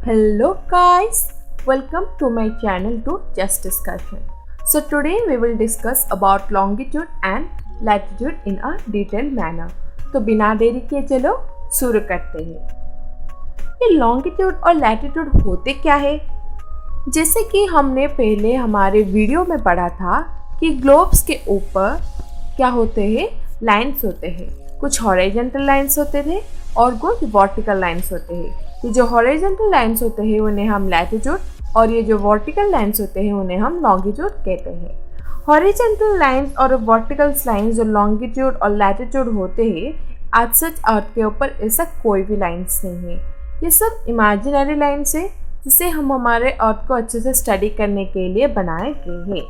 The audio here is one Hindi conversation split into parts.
Hello guys, welcome to my channel to Just Discussion. So today we will discuss about longitude and latitude in a detailed manner. तो बिना देरी के चलो शुरू करते हैं। ये लॉन्गिट्यूड और लैटिट्यूड होते क्या है? जैसे कि हमने पहले हमारे वीडियो में पढ़ा था कि ग्लोब्स के ऊपर क्या होते हैं, लाइंस होते हैं। कुछ हॉरिजॉन्टल लाइंस होते थे और कुछ वर्टिकल लाइंस होते हैं। ये जो हॉरिजॉन्टल लाइंस होते हैं उन्हें हम लैटिट्यूड और ये जो वर्टिकल लाइंस होते हैं उन्हें हम लॉन्गिट्यूड कहते हैं। हॉरिजॉन्टल लाइंस और वर्टिकल लाइंस जो लॉन्गिट्यूड और लैटिट्यूड होते हैं, आज सच अर्थ के ऊपर ऐसा कोई भी लाइंस नहीं है। ये सब इमेजिनरी लाइंस है जिसे हम हमारे अर्थ को अच्छे से स्टडी करने के लिए बनाए गए हैं।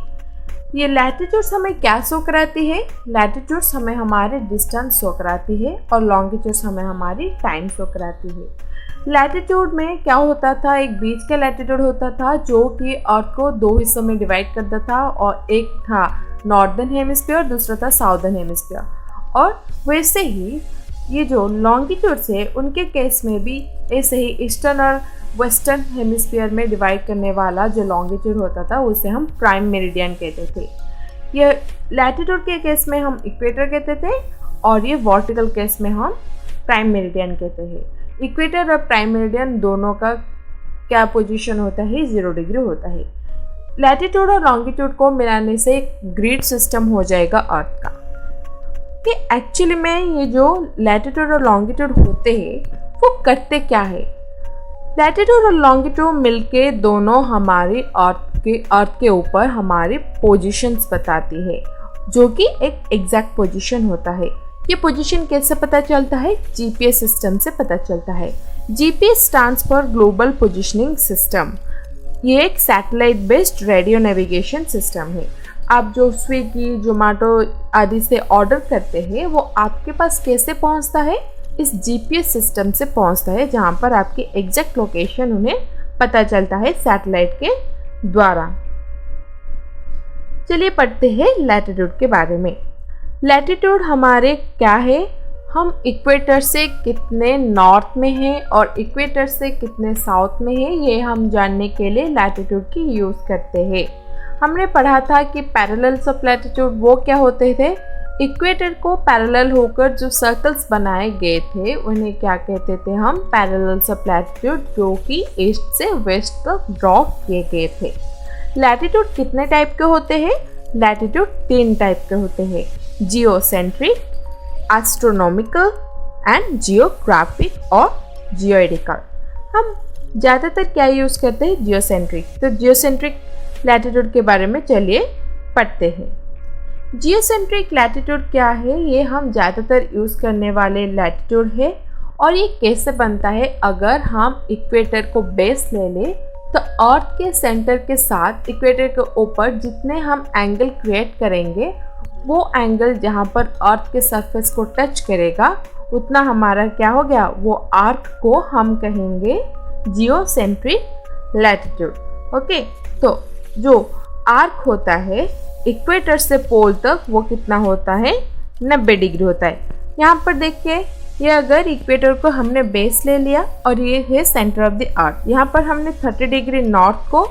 ये लैटिट्यूड्स हमें क्या शो कराती है? लैटिट्यूड्स हमें हमारे डिस्टेंस शो कराती है और लॉन्गिट्यूड्स हमें हमारी टाइम शो कराती है। लैटिट्यूड में क्या होता था, एक बीच का लैटिट्यूड होता था जो कि अर्थ को दो हिस्सों में डिवाइड करता था और एक था नॉर्दर्न हेमिस्फीयर, दूसरा था साउदर्न हेमिस्फीयर। और वैसे ही ये जो लॉन्गिट्यूड्स है उनके केस में भी ऐसे ही ईस्टर्न और वेस्टर्न हेमिस्फीयर में डिवाइड करने वाला जो लॉन्गिट्यूड होता था उसे हम प्राइम मेरिडियन कहते थे। ये लैटिट्यूड के केस में हम इक्वेटर कहते थे और ये वर्टिकल केस में हम प्राइम मेरिडियन कहते हैं। इक्वेटर और प्राइम मेरिडियन दोनों का क्या पोजीशन होता है? 0 डिग्री होता है। लैटिट्यूड और लॉन्गिट्यूड को मिलाने से एक ग्रिड सिस्टम हो जाएगा अर्थ का। कि एक्चुअली में ये जो लैटिट्यूड और लॉन्गिट्यूड होते हैं वो करते क्या है? लैटिट्यूड और लॉन्गिट्यूड मिलके दोनों हमारी अर्थ के ऊपर हमारी पोजीशंस बताती है, जो कि एक एग्जैक्ट पोजीशन होता है। ये पोजीशन कैसे पता चलता है? जीपीएस सिस्टम से पता चलता है। GPS stands for global positioning system. ये एक satellite based radio navigation system है। आप जो स्विगी, जोमेटो आदि से ऑर्डर करते हैं वो आपके पास कैसे पहुंचता है? इस जीपीएस सिस्टम से पहुंचता है, जहां पर आपकी एग्जैक्ट लोकेशन उन्हें पता चलता है सैटेलाइट के द्वारा। चलिए पढ़ते हैं लैटिट्यूड के बारे में। लैटिट्यूड हमारे क्या है? हम इक्वेटर से कितने नॉर्थ में हैं और इक्वेटर से कितने साउथ में हैं, ये हम जानने के लिए लैटिट्यूड की यूज़ करते हैं। हमने पढ़ा था कि पैरेलल्स ऑफ लैटिट्यूड वो क्या होते थे? इक्वेटर को पैरेलल होकर जो सर्कल्स बनाए गए थे उन्हें क्या कहते थे हम? पैरेलल्स ऑफ लैटिट्यूड, जो कि ईस्ट से वेस्ट तक ड्रॉ किए गए थे। लैटिट्यूड कितने टाइप के होते हैं? लैटिट्यूड 3 टाइप के होते हैं: जियोसेंट्रिक, एस्ट्रोनॉमिकल एंड जियोग्राफिक और जियोइडिकल। हम ज़्यादातर क्या यूज़ करते हैं? जियोसेंट्रिक। तो जियोसेंट्रिक लैटिट्यूड के बारे में चलिए पढ़ते हैं। जियोसेंट्रिक लैटिट्यूड क्या है? ये हम ज़्यादातर यूज़ करने वाले लैटिट्यूड है और ये कैसे बनता है? अगर हम इक्वेटर को बेस ले लें तो अर्थ के सेंटर के साथ इक्वेटर के ऊपर जितने हम एंगल क्रिएट करेंगे, वो एंगल जहाँ पर अर्थ के सरफेस को टच करेगा उतना हमारा क्या हो गया? वो आर्क को हम कहेंगे जियोसेंट्रिक लैटिट्यूड। ओके, तो जो आर्क होता है इक्वेटर से पोल तक वो कितना होता है? 90 डिग्री होता है। यहाँ पर देखिए, ये अगर इक्वेटर को हमने बेस ले लिया और ये है सेंटर ऑफ द अर्थ। यहाँ पर हमने 30 डिग्री नॉर्थ को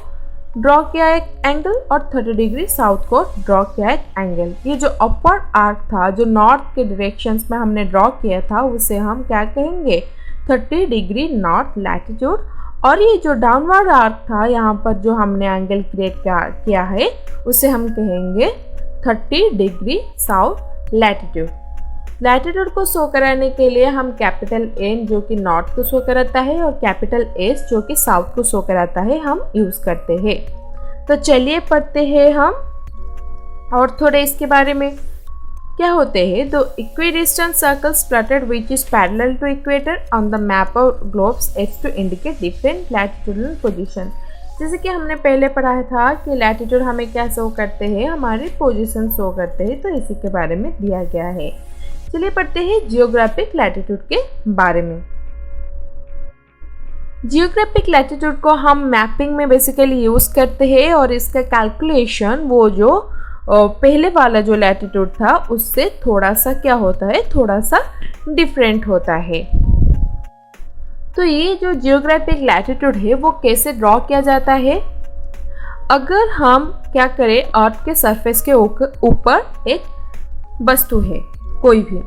ड्रॉ किया एक एंगल और 30 डिग्री साउथ को ड्रॉ किया एक एंगल। ये जो अपवर्ड आर्क था जो नॉर्थ के डायरेक्शंस में हमने ड्रॉ किया था उसे हम क्या कहेंगे? 30 डिग्री नॉर्थ लैटिट्यूड। और ये जो डाउनवर्ड आर्क था, यहाँ पर जो हमने एंगल क्रिएट किया है उसे हम कहेंगे 30 डिग्री साउथ लैटिट्यूड। लैटिट्यूड को शो कराने के लिए हम कैपिटल एन जो कि नॉर्थ को शो कराता है और कैपिटल एस जो कि साउथ को शो कराता है हम यूज़ करते हैं। तो चलिए पढ़ते हैं हम और थोड़े इसके बारे में। क्या होते हैं? तो equidistant circles plotted which is parallel to equator on the map of globes as to indicate different latitudinal position. जैसे कि हमने पहले पढ़ा था कि लैटिट्यूड हमें क्या शो करते हैं? हमारी पोजीशन शो करते हैं, तो इसी के बारे में दिया गया है। चलिए पढ़ते हैं जियोग्राफिक लैटिट्यूड के बारे में। जियोग्राफिक लैटिट्यूड को हम मैपिंग में बेसिकली यूज़ करते हैं और इसका कैलकुलेशन वो जो पहले वाला जो लैटिट्यूड था उससे थोड़ा सा क्या होता है? थोड़ा सा डिफरेंट होता है। तो ये जो जियोग्राफिक लैटिट्यूड है वो कैसे ड्रॉ किया जाता है? अगर हम क्या करें, अर्थ के सरफेस के ऊपर एक वस्तु है कोई भी,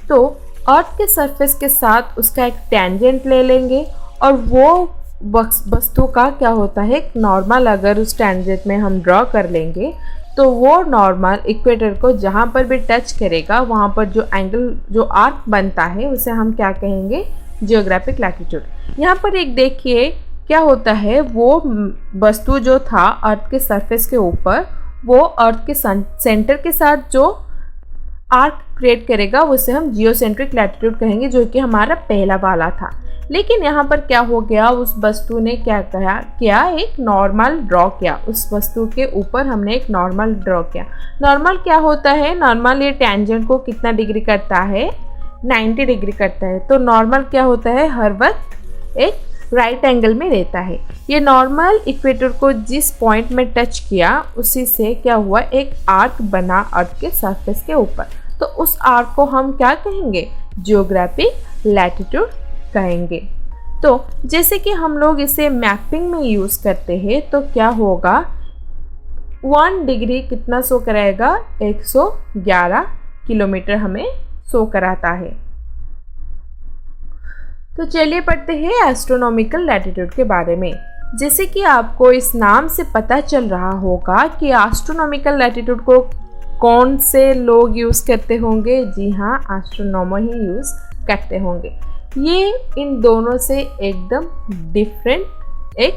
तो अर्थ के सरफेस के साथ उसका एक टेंजेंट ले लेंगे और वो वस्तु का क्या होता है, एक नॉर्मल अगर उस टेंजेंट में हम ड्रॉ कर लेंगे तो वो नॉर्मल इक्वेटर को जहाँ पर भी टच करेगा वहाँ पर जो एंगल, जो आर्क बनता है उसे हम क्या कहेंगे, जियोग्राफिक लैटिट्यूड। यहाँ पर एक देखिए क्या होता है, वो वस्तु जो था अर्थ के सरफेस के ऊपर, वो अर्थ के सेंटर के साथ जो आर्क क्रिएट करेगा उसे हम जियोसेंट्रिक लैटिट्यूड कहेंगे, जो कि हमारा पहला वाला था। लेकिन यहाँ पर क्या हो गया, उस वस्तु ने क्या किया, एक नॉर्मल ड्रॉ किया। उस वस्तु के ऊपर हमने एक नॉर्मल ड्रॉ किया। नॉर्मल क्या होता है, नॉर्मल ये टेंजेंट को कितना डिग्री करता है, 90 डिग्री करता है। तो नॉर्मल क्या होता है, हर वक्त एक राइट एंगल में रहता है। ये नॉर्मल इक्वेटर को जिस पॉइंट में टच किया उसी से क्या हुआ, एक आर्क बना अर्थ के सरफेस के ऊपर। तो उस आर्क को हम क्या कहेंगे, जियोग्राफिक लैटिट्यूड कहेंगे। तो जैसे कि हम लोग इसे मैपिंग में यूज़ करते हैं तो क्या होगा, 1 डिग्री कितना शो कराएगा, 111 किलोमीटर हमें शो कराता है। तो चलिए पढ़ते हैं एस्ट्रोनॉमिकल लैटिट्यूड के बारे में। जैसे कि आपको इस नाम से पता चल रहा होगा कि एस्ट्रोनॉमिकल लैटिट्यूड को कौन से लोग यूज़ करते होंगे। जी हाँ, एस्ट्रोनॉमर ही यूज़ करते होंगे। ये इन दोनों से एकदम डिफरेंट एक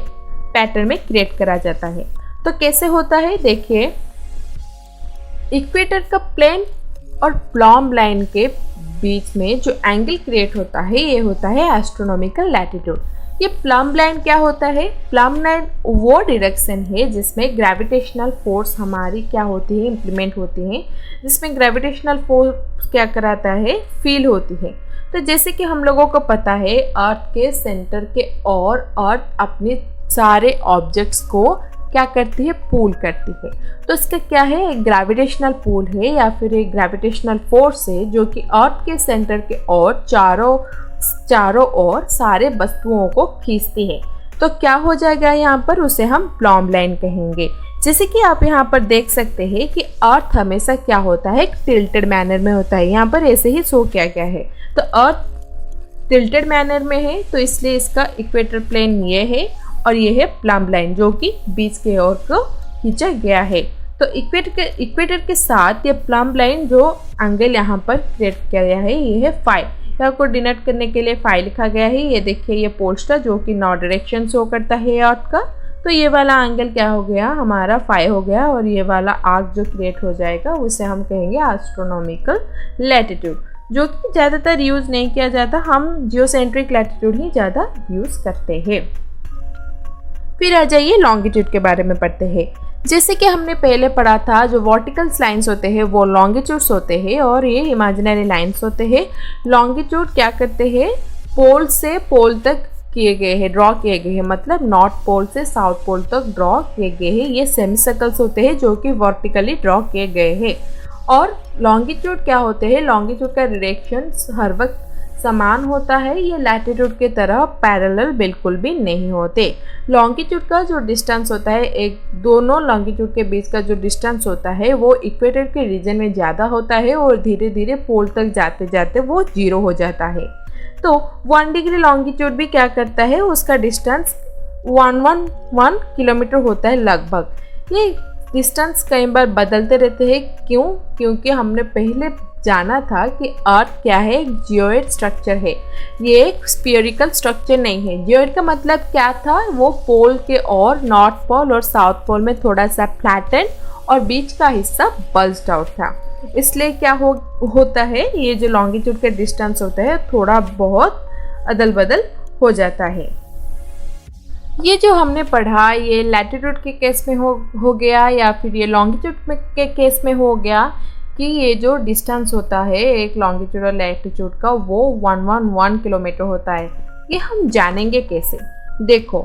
पैटर्न में क्रिएट करा जाता है। तो कैसे होता है, देखिए, इक्वेटर का प्लेन और प्लम्ब लाइन के बीच में जो एंगल क्रिएट होता है ये होता है एस्ट्रोनॉमिकल लैटिट्यूड। ये प्लम्ब लाइन क्या होता है, प्लम्ब लाइन वो डायरेक्शन है जिसमें ग्रेविटेशनल फोर्स हमारी क्या होती है, इम्प्लीमेंट होती है, जिसमें ग्रेविटेशनल फोर्स क्या कराता है, फील होती है। तो जैसे कि हम लोगों को पता है, अर्थ के सेंटर के और अर्थ अपने सारे ऑब्जेक्ट्स को क्या करती है, पुल करती है। तो इसका क्या है, एक ग्रेविटेशनल पुल है या फिर एक ग्रेविटेशनल फोर्स है जो कि अर्थ के सेंटर के और चारों ओर सारे वस्तुओं को खींचती है। तो क्या हो जाएगा यहाँ पर, उसे हम प्लम्ब लाइन कहेंगे। जैसे कि आप यहाँ पर देख सकते हैं कि अर्थ हमेशा क्या होता है, एक टिल्टेड मैनर में होता है। यहाँ पर ऐसे ही शो किया गया है। तो अर्थ टिल्टेड मैनर में है तो इसलिए इसका इक्वेटर प्लेन ये है और ये है प्लम्ब लाइन जो कि बीच के ओर को खींचा गया है। तो इक्वेटर के साथ ये प्लम्ब लाइन जो एंगल यहाँ पर क्रिएट किया गया है ये है फाई। यहाँ को डिनोट करने के लिए फाई लिखा गया है। ये देखिए, ये पोस्टर जो कि नॉर्थ डायरेक्शन शो करता है अर्थ का। तो ये वाला एंगल क्या हो गया, हमारा फाई हो गया और ये वाला आर्क जो क्रिएट हो जाएगा उसे हम कहेंगे एस्ट्रोनॉमिकल लैटिट्यूड, जो कि ज़्यादातर यूज़ नहीं किया जाता। हम जियोसेंट्रिक लैटिट्यूड ही ज़्यादा यूज़ करते हैं। फिर आ जाइए लॉन्गिट्यूड के बारे में पढ़ते हैं। जैसे कि हमने पहले पढ़ा था, जो वर्टिकल लाइंस होते हैं वो लॉन्गिट्यूड्स होते हैं और ये इमेजिनरी लाइंस होते हैं। लॉन्गिट्यूड क्या करते हैं, पोल से पोल तक किए गए हैं, ड्रॉ किए गए हैं, मतलब नॉर्थ पोल से साउथ पोल तक ड्रॉ किए गए हैं। ये सेमी सर्कल्स होते हैं जो कि वर्टिकली ड्रॉ किए गए हैं। और लॉन्गिट्यूड क्या होते हैं, लॉन्गिट्यूड का डायरेक्शन हर वक्त समान होता है। ये लैटिट्यूड के तरह पैरेलल बिल्कुल भी नहीं होते। लॉन्गिट्यूड का जो डिस्टेंस होता है, एक दोनों लॉन्गिट्यूड के बीच का जो डिस्टेंस होता है वो इक्वेटर के रीजन में ज़्यादा होता है और धीरे धीरे पोल तक जाते जाते वो 0 हो जाता है। तो 1 डिग्री लॉन्गिट्यूड भी क्या करता है, उसका डिस्टेंस 111 किलोमीटर होता है लगभग। ये डिस्टेंस कई बार बदलते रहते हैं, क्यों, क्योंकि हमने पहले जाना था कि अर्थ क्या है, एक जियोइड स्ट्रक्चर है। ये एक स्फीयरिकल स्ट्रक्चर नहीं है। जियोइड का मतलब क्या था, वो पोल के और नॉर्थ पोल और साउथ पोल में थोड़ा सा फ्लैटन और बीच का हिस्सा बल्ज्ड आउट था। इसलिए क्या होता है, ये जो लॉन्गिट्यूड का डिस्टेंस होता है थोड़ा बहुत अदल बदल हो जाता है। ये जो हमने पढ़ा ये लैटिट्यूड के केस में हो गया या फिर ये लॉन्गिट्यूड के केस में हो गया कि ये जो डिस्टेंस होता है एक लॉन्गिट्यूड और लैटिट्यूड का वो 111 किलोमीटर होता है। ये हम जानेंगे कैसे, देखो,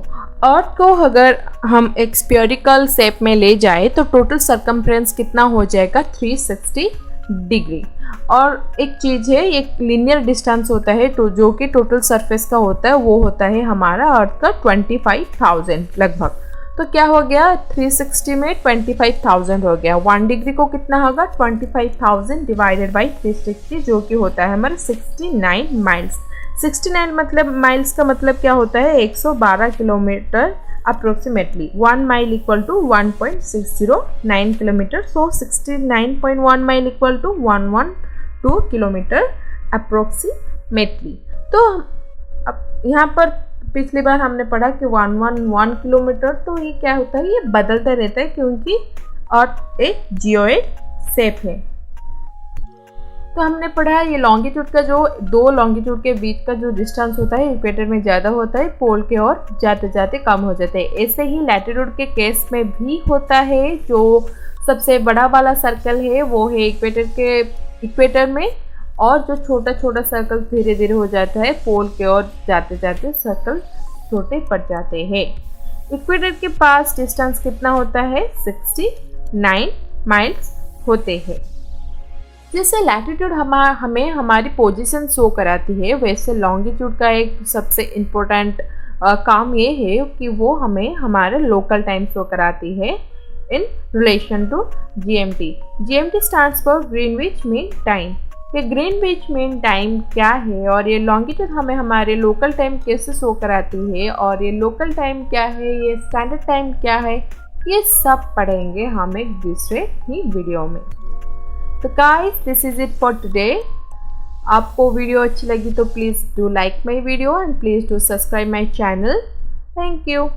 अर्थ को अगर हम एक स्फीयरिकल शेप में ले जाए तो टोटल सरकमफ्रेंस कितना हो जाएगा, 360 डिग्री। और एक चीज़ है, एक लीनियर डिस्टेंस होता है तो जो कि टोटल सरफेस का होता है वो होता है हमारा अर्थ का 25,000 लगभग। तो क्या हो गया, 360 में 25,000 हो गया। 1 डिग्री को कितना होगा, 25,000 डिवाइडेड बाई 360 जो कि होता है हमारा 69 माइल्स। 69 मतलब माइल्स का मतलब क्या होता है, 112 kilometre approximately. 1 mile equal to 1.609 kilometre. So 69.1 mile equal to 112 kilometre approximately. तो अब यहाँ पर पिछली बार हमने पढ़ा कि 111 किलोमीटर, तो ये क्या होता है, ये बदलता रहता है क्योंकि अर्थ एक जियोइड शेप है। तो हमने पढ़ा ये लॉन्गिट्यूड का जो दो लॉन्गिट्यूड के बीच का जो डिस्टेंस होता है इक्वेटर में ज़्यादा होता है, पोल के ओर जाते जाते कम हो जाते हैं। ऐसे ही लैटिट्यूड के केस में भी होता है। जो सबसे बड़ा वाला सर्कल है वो है इक्वेटर में, और जो छोटा छोटा सर्कल धीरे धीरे हो जाता है पोल के ओर जाते जाते सर्कल छोटे पड़ जाते हैं। इक्वेटर के पास डिस्टेंस कितना होता है, 69 माइल्स होते हैं। जैसे लैटिट्यूड हमें हमारी पोजीशन शो कराती है, वैसे लॉन्गिट्यूड का एक सबसे इम्पोर्टेंट काम ये है कि वो हमें हमारे लोकल टाइम शो कराती है in relation to GMT। GMT stands for Greenwich Mean Time. ये ग्रीनविच मीन टाइम क्या है और ये लॉन्गिट्यूड हमें हमारे लोकल टाइम कैसे शो कराती है, और ये लोकल टाइम क्या है, ये स्टैंडर्ड टाइम क्या है, ये सब पढ़ेंगे हम एक दूसरे ही वीडियो में। तो guys, this is it for today. आपको वीडियो अच्छी लगी तो please do like my video and please do subscribe my channel. Thank you.